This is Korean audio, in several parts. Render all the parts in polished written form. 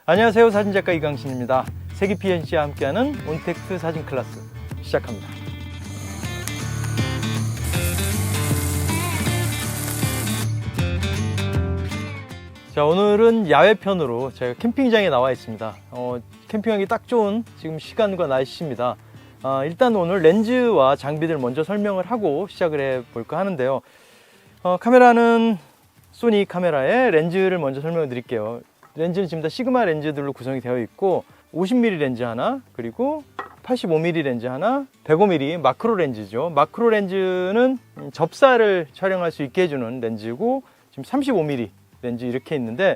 안녕하세요, 사진작가 이강신입니다. 세기 PNC와 함께하는 온택트 사진 클래스 시작합니다. 자, 오늘은 야외편으로 제가 캠핑장에 나와 있습니다. 캠핑하기 딱 좋은 지금 시간과 날씨입니다. 일단 오늘 렌즈와 장비들 먼저 설명을 하고 시작을 해볼까 하는데요. 카메라는 소니 카메라의 렌즈를 먼저 설명을 드릴게요. 렌즈는 지금 다 시그마 렌즈들로 구성이 되어 있고 50mm 렌즈 하나, 그리고 85mm 렌즈 하나, 105mm 마크로 렌즈죠. 마크로 렌즈는 접사를 촬영할 수 있게 해주는 렌즈고, 지금 35mm 렌즈 이렇게 있는데,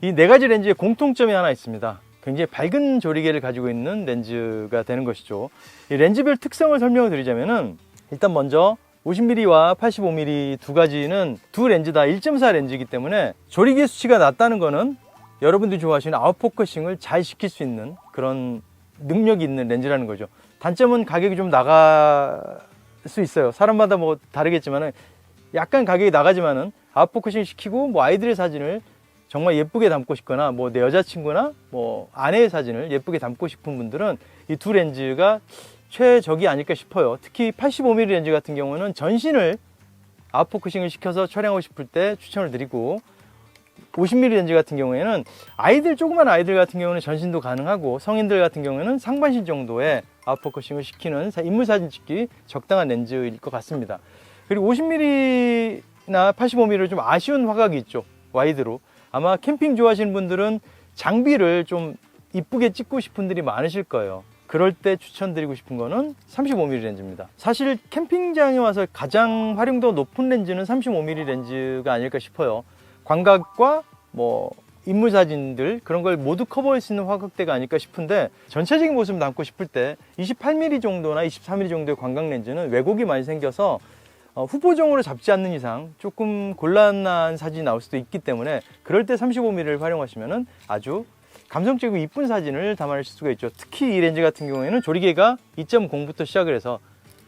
이 네 가지 렌즈에 공통점이 하나 있습니다. 굉장히 밝은 조리개를 가지고 있는 렌즈가 되는 것이죠. 이 렌즈별 특성을 설명을 드리자면은, 일단 먼저 50mm와 85mm 두 가지는 두 렌즈 다 1.4 렌즈이기 때문에 조리개 수치가 낮다는 거는 여러분들이 좋아하시는 아웃포커싱을 잘 시킬 수 있는 그런 능력이 있는 렌즈라는 거죠. 단점은 가격이 좀 나갈 수 있어요. 사람마다 뭐 다르겠지만은 약간 가격이 나가지만은 아웃포커싱 시키고 뭐 아이들의 사진을 정말 예쁘게 담고 싶거나 뭐 내 여자친구나 뭐 아내의 사진을 예쁘게 담고 싶은 분들은 이 두 렌즈가 최적이 아닐까 싶어요. 특히 85mm 렌즈 같은 경우는 전신을 아웃포커싱을 시켜서 촬영하고 싶을 때 추천을 드리고, 50mm 렌즈 같은 경우에는 조그만 아이들 같은 경우는 전신도 가능하고, 성인들 같은 경우에는 상반신 정도의 아웃포커싱을 시키는 인물 사진 찍기 적당한 렌즈일 것 같습니다. 그리고 50mm나 85mm로 좀 아쉬운 화각이 있죠. 와이드로. 아마 캠핑 좋아하시는 분들은 장비를 좀 이쁘게 찍고 싶은 분들이 많으실 거예요. 그럴 때 추천드리고 싶은 거는 35mm 렌즈입니다. 사실 캠핑장에 와서 가장 활용도가 높은 렌즈는 35mm 렌즈가 아닐까 싶어요. 광각과 뭐 인물 사진들 그런 걸 모두 커버할 수 있는 화각대가 아닐까 싶은데, 전체적인 모습을 담고 싶을 때 28mm 정도나 24mm 정도의 광각 렌즈는 왜곡이 많이 생겨서 후보종으로 잡지 않는 이상 조금 곤란한 사진이 나올 수도 있기 때문에, 그럴 때 35mm를 활용하시면 아주 감성적이고 이쁜 사진을 담아낼 수가 있죠. 특히 이 렌즈 같은 경우에는 조리개가 2.0부터 시작을 해서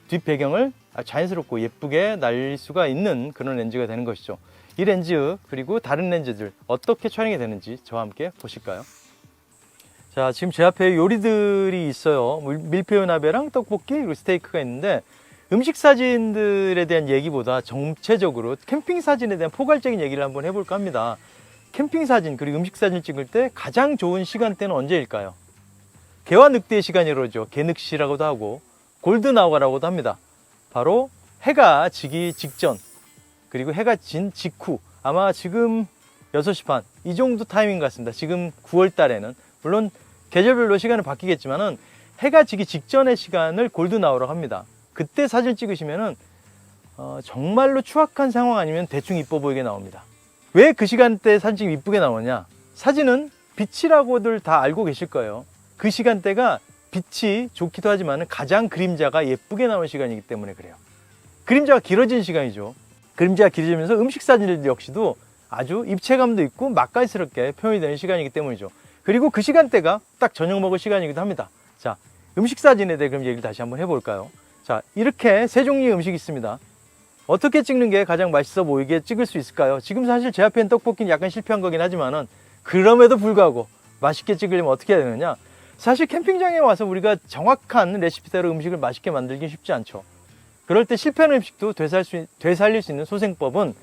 뒷 배경을 자연스럽고 예쁘게 날릴 수가 있는 그런 렌즈가 되는 것이죠. 이 렌즈 그리고 다른 렌즈들 어떻게 촬영이 되는지 저와 함께 보실까요? 자, 지금 제 앞에 요리들이 있어요. 밀푀유 나베랑 떡볶이 그리고 스테이크가 있는데, 음식 사진들에 대한 얘기보다 전체적으로 캠핑 사진에 대한 포괄적인 얘기를 한번 해볼까 합니다. 캠핑 사진 그리고 음식 사진 찍을 때 가장 좋은 시간대는 언제일까요? 개와 늑대의 시간이라고 그러죠. 개늑시라고도 하고 골든 아워라고도 합니다. 바로 해가 지기 직전, 그리고 해가 진 직후, 아마 지금 6시 반 이 정도 타이밍 같습니다. 지금 9월 달에는 물론 계절별로 시간은 바뀌겠지만은 해가 지기 직전의 시간을 골든 아워라고 합니다. 그때 사진 찍으시면은 정말로 추악한 상황 아니면 대충 이뻐 보이게 나옵니다. 왜 그 시간대에 사진 이쁘게 나오냐? 사진은 빛이라고들 다 알고 계실 거예요. 그 시간대가 빛이 좋기도 하지만 가장 그림자가 예쁘게 나오는 시간이기 때문에 그래요. 그림자가 길어진 시간이죠. 그림자가 길어지면서 음식 사진들 역시도 아주 입체감도 있고 맛깔스럽게 표현이 되는 시간이기 때문이죠. 그리고 그 시간대가 딱 저녁 먹을 시간이기도 합니다. 자, 음식 사진에 대해 그럼 얘기를 다시 한번 해볼까요? 자, 이렇게 세 종류의 음식이 있습니다. 어떻게 찍는 게 가장 맛있어 보이게 찍을 수 있을까요? 지금 사실 제 앞에 있는 떡볶이는 약간 실패한 거긴 하지만은, 그럼에도 불구하고 맛있게 찍으려면 어떻게 해야 되느냐? 사실 캠핑장에 와서 우리가 정확한 레시피대로 음식을 맛있게 만들긴 쉽지 않죠. 그럴 때 실패한 음식도 되살릴 수 있는 소생법은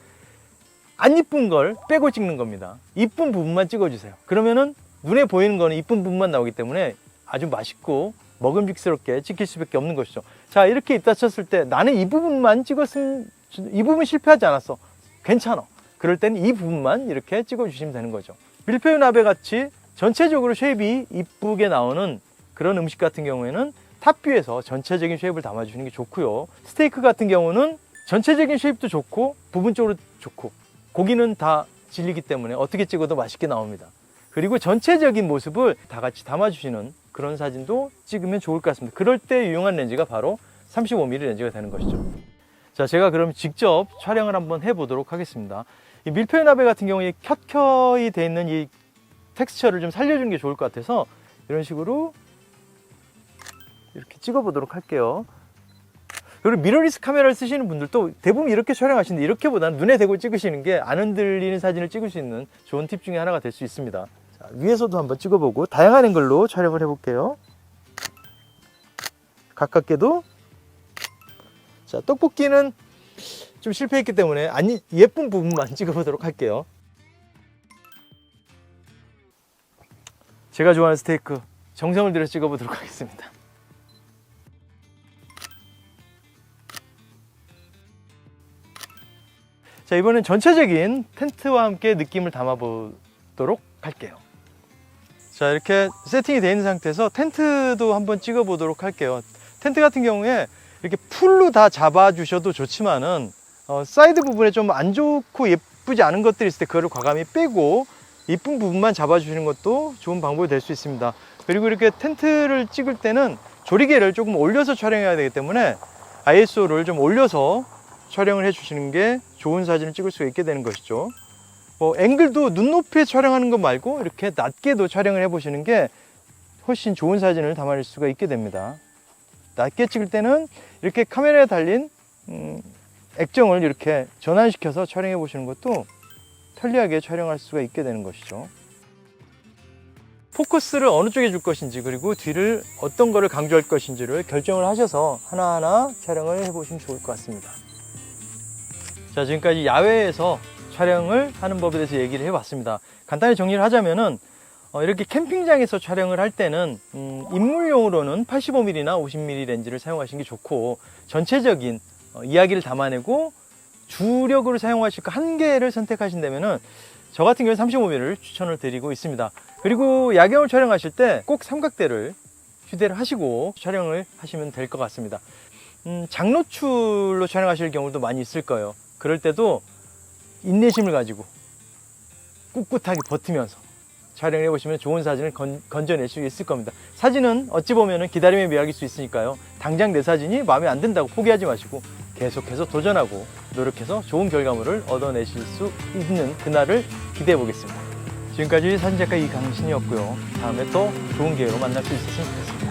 안 이쁜 걸 빼고 찍는 겁니다. 이쁜 부분만 찍어주세요. 그러면은 눈에 보이는 거는 이쁜 부분만 나오기 때문에 아주 맛있고 먹음직스럽게 찍힐 수밖에 없는 것이죠. 자, 이렇게 입다 쳤을 때 나는 이 부분만 찍었으면, 이 부분 실패하지 않았어, 괜찮아, 그럴 때는 이 부분만 이렇게 찍어주시면 되는 거죠. 밀푀유 나베 같이 전체적으로 쉐입이 이쁘게 나오는 그런 음식 같은 경우에는 탑뷰에서 전체적인 쉐입을 담아주시는 게 좋고요. 스테이크 같은 경우는 전체적인 쉐입도 좋고 부분적으로 좋고, 고기는 다 질리기 때문에 어떻게 찍어도 맛있게 나옵니다. 그리고 전체적인 모습을 다 같이 담아주시는 그런 사진도 찍으면 좋을 것 같습니다. 그럴 때 유용한 렌즈가 바로 35mm 렌즈가 되는 것이죠. 자, 제가 그럼 직접 촬영을 한번 해보도록 하겠습니다. 이 밀푀유 나베 같은 경우에 켜켜이 되어 있는 이 텍스처를 좀 살려주는 게 좋을 것 같아서 이런 식으로 이렇게 찍어보도록 할게요. 그리고 미러리스 카메라를 쓰시는 분들도 대부분 이렇게 촬영하시는데, 이렇게보다는 눈에 대고 찍으시는 게 안 흔들리는 사진을 찍을 수 있는 좋은 팁 중에 하나가 될 수 있습니다. 자, 위에서도 한번 찍어보고 다양한 앵글로 촬영을 해볼게요. 가깝게도. 자, 떡볶이는 좀 실패했기 때문에 예쁜 부분만 찍어보도록 할게요. 제가 좋아하는 스테이크 정성을 들여 찍어보도록 하겠습니다. 자, 이번엔 전체적인 텐트와 함께 느낌을 담아보도록 할게요. 자, 이렇게 세팅이 되어 있는 상태에서 텐트도 한번 찍어보도록 할게요. 텐트 같은 경우에 이렇게 풀로 다 잡아주셔도 좋지만은 사이드 부분에 좀 안 좋고 예쁘지 않은 것들이 있을 때 그거를 과감히 빼고 이쁜 부분만 잡아주시는 것도 좋은 방법이 될 수 있습니다. 그리고 이렇게 텐트를 찍을 때는 조리개를 조금 올려서 촬영해야 되기 때문에 ISO를 좀 올려서 촬영을 해주시는 게 좋은 사진을 찍을 수가 있게 되는 것이죠. 앵글도 눈높이에 촬영하는 것 말고 이렇게 낮게도 촬영을 해보시는 게 훨씬 좋은 사진을 담아낼 수가 있게 됩니다. 낮게 찍을 때는 이렇게 카메라에 달린 액정을 이렇게 전환시켜서 촬영해 보시는 것도 편리하게 촬영할 수가 있게 되는 것이죠. 포커스를 어느 쪽에 줄 것인지 그리고 뒤를 어떤 거를 강조할 것인지를 결정을 하셔서 하나하나 촬영을 해보시면 좋을 것 같습니다. 자, 지금까지 야외에서 촬영을 하는 법에 대해서 얘기를 해봤습니다. 간단히 정리를 하자면은 이렇게 캠핑장에서 촬영을 할 때는 인물용으로는 85mm나 50mm 렌즈를 사용하시는 게 좋고 전체적인 이야기를 담아내고 주력으로 사용하실 거 한 개를 선택하신다면은 저 같은 경우는 35mm를 추천을 드리고 있습니다. 그리고 야경을 촬영하실 때 꼭 삼각대를 휴대를 하시고 촬영을 하시면 될 것 같습니다. 장노출로 촬영하실 경우도 많이 있을 거예요. 그럴 때도 인내심을 가지고 꿋꿋하게 버티면서 촬영을 해보시면 좋은 사진을 건져낼 수 있을 겁니다. 사진은 어찌 보면 기다림의 미학일 수 있으니까요. 당장 내 사진이 마음에 안 든다고 포기하지 마시고 계속해서 도전하고 노력해서 좋은 결과물을 얻어내실 수 있는 그날을 기대해 보겠습니다. 지금까지 사진작가 이강신이었고요. 다음에 또 좋은 기회로 만날 수 있었으면 좋겠습니다.